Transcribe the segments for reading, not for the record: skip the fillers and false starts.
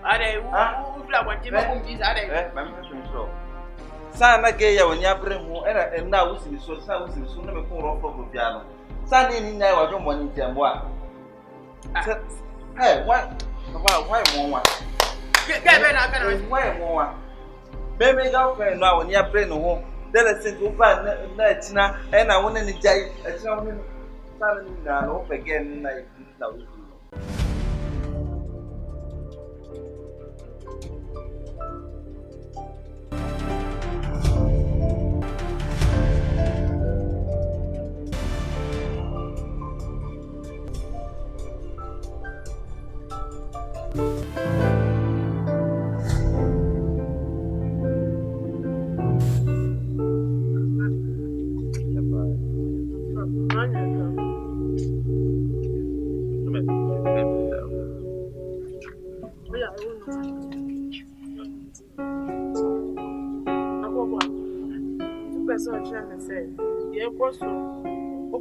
Ade, who flag what Jim is Ade? Sana gaya when you bring more and now we see so soon never call off of piano. Sunday in there was your money jam one. Hey, what? Why more? Why more? Baby girlfriend now when you bring home. Then I said, go back, Natina, and I want to enjoy a charming family now again. Like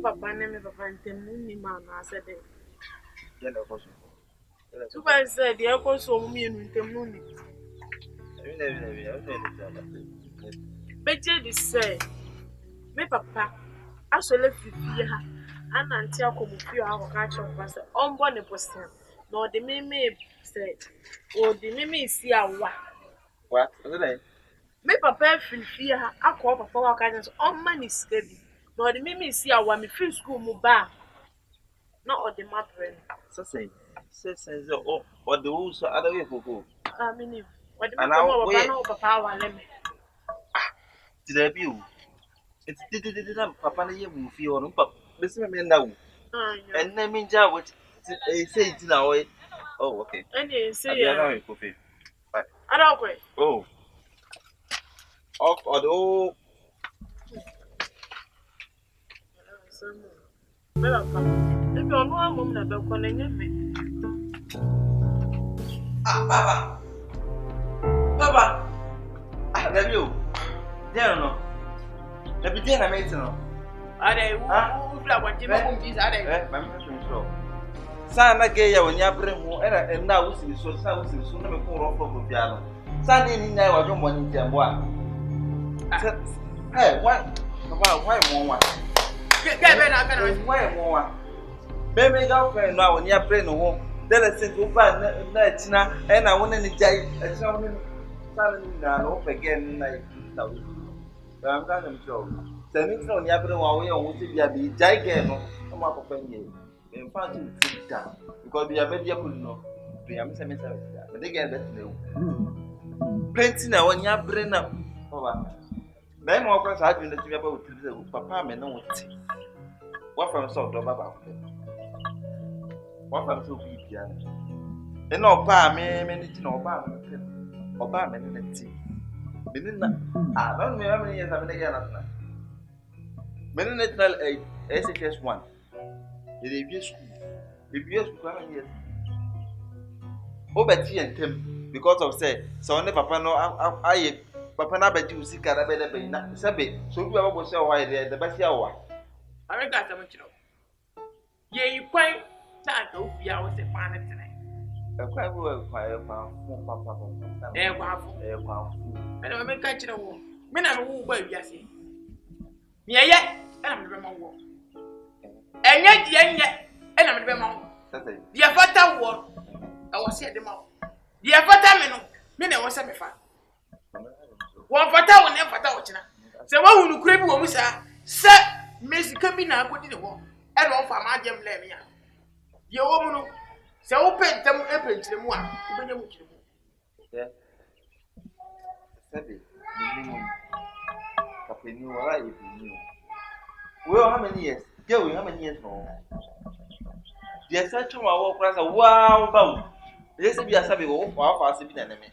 Papa never find them, Mamma said it. Super said the uncle saw me in the moon. Better to say, me papa, I shall let you fear her, and until I come with you, I will catch up as on one person. Nor the meme said, or the meme see our what? Me papa feel fear her, I call for our guidance on money steady. Nor the meme see our me free school move back. Not on the map, says or the rules are other way for who. I mean, what the papa let me. Did I view? It's did papa you feel on papa. Listen me now. And I mean, Jar, what say it now. Oh, okay. And you say, I don't wait. Oh, off or the old. If you're no woman about calling me. Ah, Papa, I love you. There no. Let me tell you, mate. No. Are they? Who flag what Jim is? Are they? Sana gaya when you bring more and now we see so soon never call off of piano. Sunday in there was your money jam one. Hey, what? Why more? Why more? Baby girlfriend now when you bring home. Then I said, go back, Natina, and I want to enjoy a charming family now again. Like I'm not sure. Send it on Yabra away on which you be gigantic. I'm up of penny. In fact, you sit down because we are very good. No, we are missing but they get that new. Plenty now when you bring up. Then more questions I do that you about to Papa may know what. What from sort of about what from so big piano? And no pa me manage no bar or bar men tea. I don't know how many years I've been again. Mental SHS 1. If you school, years. Oh, but he and Tim, because of say, so only Papa no, I Papa na bet you see Carabella be not Sabe, so you ever say why the best hour. I got a much. Yea, you quite can't go be out the planet tonight. A quite well, Papa. And I may catch it a woman. Men are who will be asking. Yet, I'm the wall. And yet, and I'm the mouth. The Avata war, I was here the mouth. The Avata men was a fan. One Fata will never touch now. So, what will you crave when we say, Sir, Miss Cabina put in the wall, and all for my gem lemia. Your woman, so open them apron to the one, when you move. Captain, right? Well, how many years? Joey, how many years more? Yes, I told my walk class a wow bow. Let's be a savvy or fast to be an enemy.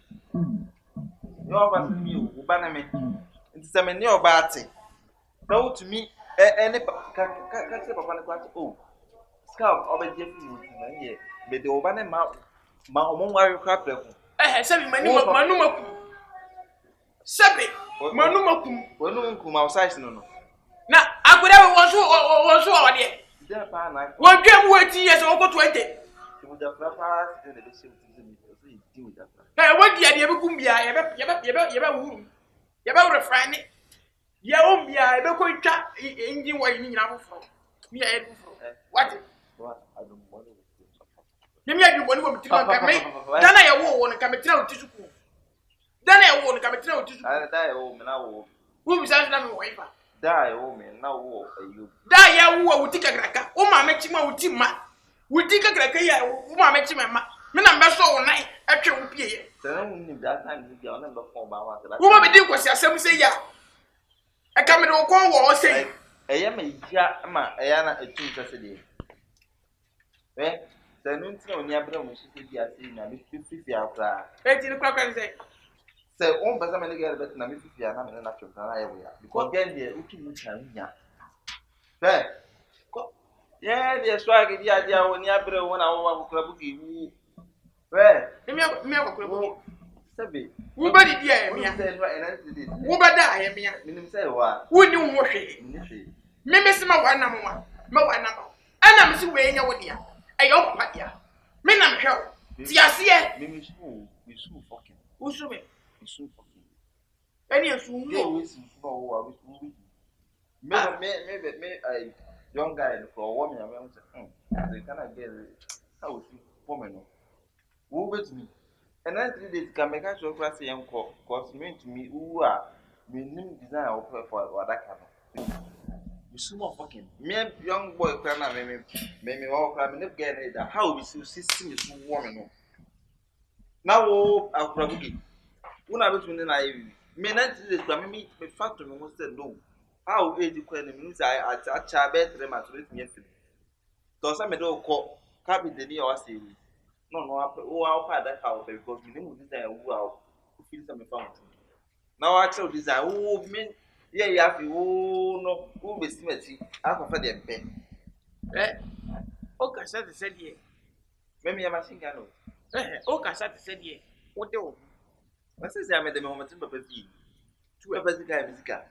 You are you, Baname. It's a many of bad thing. No to me, any catch up upon the class. Oh, scout of a Jeffy, but the Obana mouth, my own wire crap. I said, my number. Sabi, Manumakum, when no one come outside. No. Now, I could have was over there. 1 year, 20 years, over 20. You would have deal with that. Hey, what the idea of Gumbia? Yaba refine it. Yaombia, I don't go to Indian wine in our phone. What? I don't want to. You mean you want to come then I won't come and tell you. Then I won't come and tell you. I die, oh, now. Who is asking my wife? Die, oh, man, now, you. Die, ya would take a cracker. Oh, my Machima would team ma. Would take a cracker, oh, my Machima. Men I'm best all night at your pier. Then that time you are never for my wife. Who will be doing what you say, ya? I come in on call or say, I am a Jama, Ayana, a 2 Saturday. Eh? The noon on your brother, she said, I 50 hours. 18 o'clock and say, So, one person may get better than 50 hours and not because again, they're looking at me. Yeah, they're striking the idea when you're better 1 hour club. Well, who but it, yeah, who but I am say what? who knew what she maybe some one number one, no one number. And I'm still weighing out here. I hope, my dear. Men, I'm sure. See, I see it. Maybe we soon fucking. Who's so many? We soon fucking. Any of you No, maybe a young guy for a woman. They cannot get how would you woman? Who with me? And then 3 days can make actual class young cause mean to me who are meaning design for what I can. We soon fucking. Me young boy cannot make me all cramming up get it. How we see system is woman. Now, I'll probably. When I was when I may not do this, but me fact to me was said no. How age you can means I better them at me. Because I'm a dog call cabin the near us. No, I'll pay that house because we didn't design who feel some fountain. Now, I tell design who mean, yeah, you have to no, who be smithy. I prefer them pen. Eh? Okay, said ye. Maybe I'm a singer. Okay, said ye. What do? I say I made the moment in Papa V. To a basic guy, musical.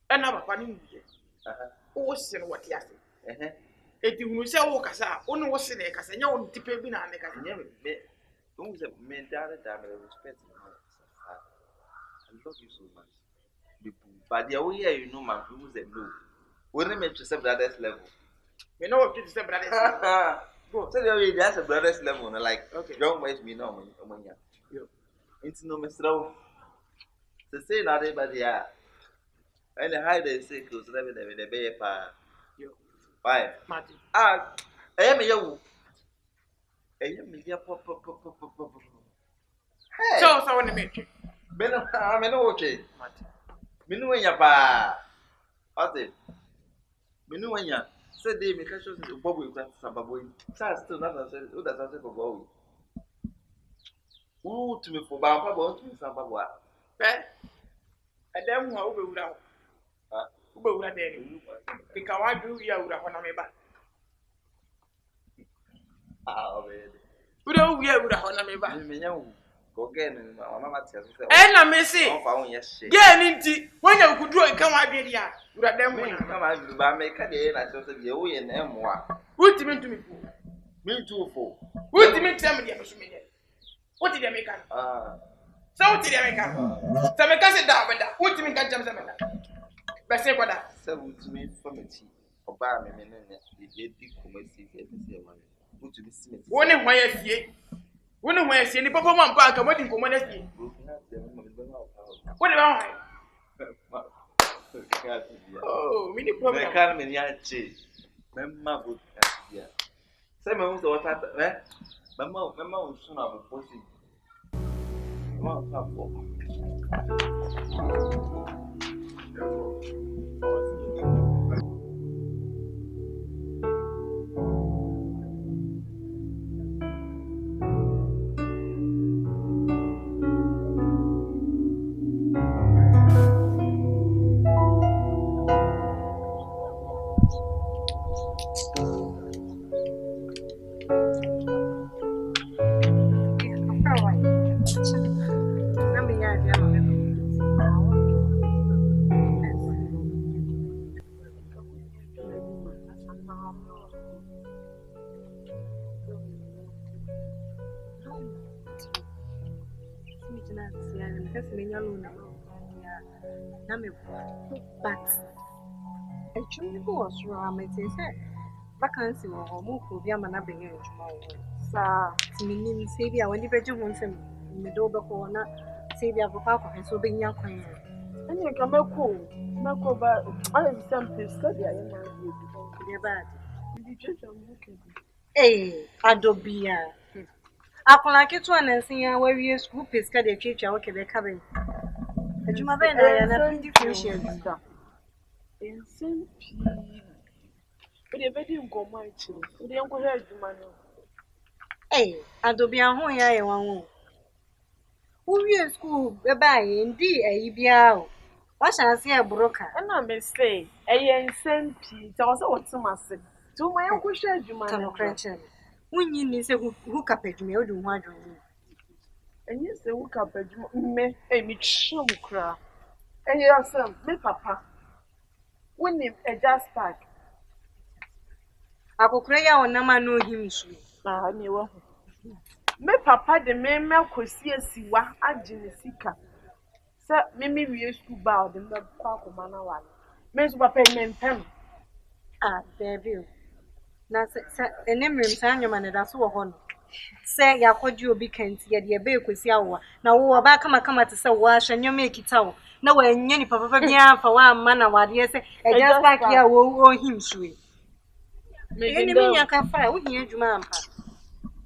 And I'm a funny. Oh, send what you say. If you say, oh, Cassa, only was in a Cassa, you won't tip in a neck. Don't say, men down the time I respect you. I love you so much. But the way you know my views and blue. When I met to say brothers level. You know what you say, brothers. Go tell you that's a brothers level. Like, okay, don't waste me no money. It's no mistake. To say not anybody are. And the high they say, close to them in the bay. Why? Martin. I am a young. I am a pop. So, I want to make you. I'm an okay. Minuanya pa. Ate. Minuanya. Said they make a show to Bobby with some baboy. Still not said, who does not say for Bobby? Who to me for Bamba, to me some Babua. Eh? And then who will out? Who will have any? Because I do you out on me back. Ah, baby. Who don't we have on me back? Go again, and Mamma tells me. And I may say, yes, get in when you could do it, come out here. You are them when you come out by make a day, I shall say, you and M1. What do you mean to me? Me too, for. What do you mean tell me? What did they make? So what did they make? Some cousin down with that. What do you mean? Can't jump some of that. But say what that? So to me, for me, or buy me, and the commerce, what to be smith. One in why I see. When I see any papa one park, I'm waiting for my next year. What about oh, mini problem. I can't mean yachi. Mamma would yeah. Some of what happened, Mamma will soon have a posting. that's yeah, because me alone yeah. Na me but actually was wrong. It is vacancy wɔ hɔ mo kɔ bi ama na bɛnyɛ adwuma wɔ hɔ saa tinim sɛ bi a wani bɛgye ho nsɛm mmede wobɛkɔ na sɛ bi abɔkɔ akɔhwɛ sɛ wobɛnya kwan a ɛne nka mɛkɔ ba ayɛ bi sɛ mpɛ sika de ayɛ maa bi deɛ baade ndi twatwa mo kɛbi adɔ bia akɔla ketewa nansi a wawie sukuu pɛ sika de atwatwa wokɛ bɛka bɛn adwuma bɛn na yɛ na findi finish adwuma nsɛm pii Ode bedi nkɔmɔ akyire. Ode nkɔhwɛ adwuma no. Adobia ho ya ye wanwo. Uwie school beba ye ndi ayi bia o. Wa chance e broka. Na me say, eye nsɛm pii. Ta wo sɛ wɔtem ase. Tu mo yɛ nkɔhwɛ adwuma no. Kanokrache. Wunyi ni sɛ hu kapadwuma odi ho adwuma. Enye sɛ hu kapadwuma. Me, me twem kra. Eye asɛm, me papa. Wonim AJAXPARK. Akokura ya onama no him su. Ne wa. Me papa de me akosi Asiwa agye ne sika. Sɛ me wie school ba o de me kwa akoma na wale. Me so papa me mpem. Baby. Na sɛ enemrem sa anwoma ne da so wɔ hɔ no. Sɛ yakɔgye obi kanti ye de ebe ekosi awoa. Na wo ba kama te sɛ wo ahwɛ nyoma ekita wo. Na wa enye ni papa bia fa wa amma na wade sɛ AJAXPARK ya wo him suwe. Eni minya ka fa wo hia adwuma ampa.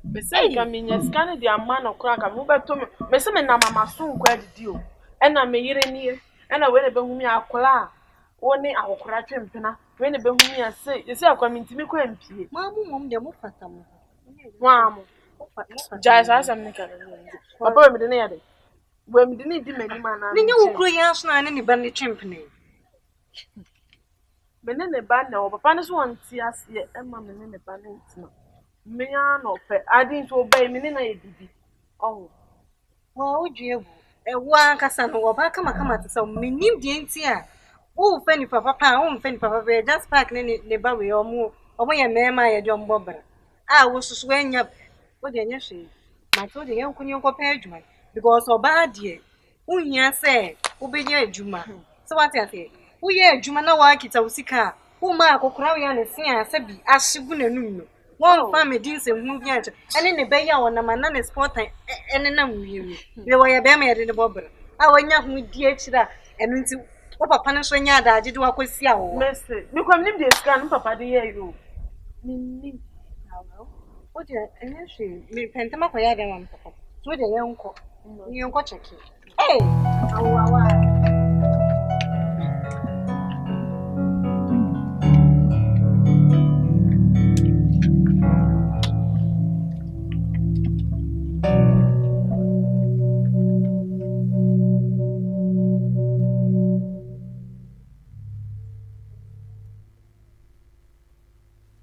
Me say ka minya scan de amma na kora ka mo beto me se me na mama so nkwa adidi o. Ɛna me yire nie. Ɛna we ne be humi akola. Wo ne akokora twempena. We ne be humi ase. Ye se akwa mintimi kwa mpie. Mamu mom de mo fata mo. Mamu. Jai sa asam ne ka na. Papa me de ne yade. We me de ne di mani ma na. Ni nyu kuro ya so na ne ba ne twempene. Me ne ba na o papa ne so wonti ase e ma me ne ba ne ntima. Me ya no pe adin so obey me ne na ye bibi. Oh. Wa odwe bu. Ewa kasa no wo ba kama te sɛ menim de nti a wo fa ni papa pa wo mfa ni papa be AJAXPARK ne ba we omo ye mema ye de ombo bra a wo susu anya wo de anya hwe ma to de yankunye nkɔpɛ adwuma because oba de unya sɛ wo be nya adwuma so what you say wo ye adwuma na wa kita wo sika wo ma akokora wo ya ne se a sɛ bi ahyigu nanum no one family din se hu bi anche ene ne be ya wona ma na ne sport ene na wiemi we wo ye be ma ye de bobra a wonya hu di akira eno nti wo papa no so nya adaaje de wakosi a wo mese me kwam nim de scan no papa de ye yo minni o de ene hwe me pentama ko ya de ma papa so de ye nko check awa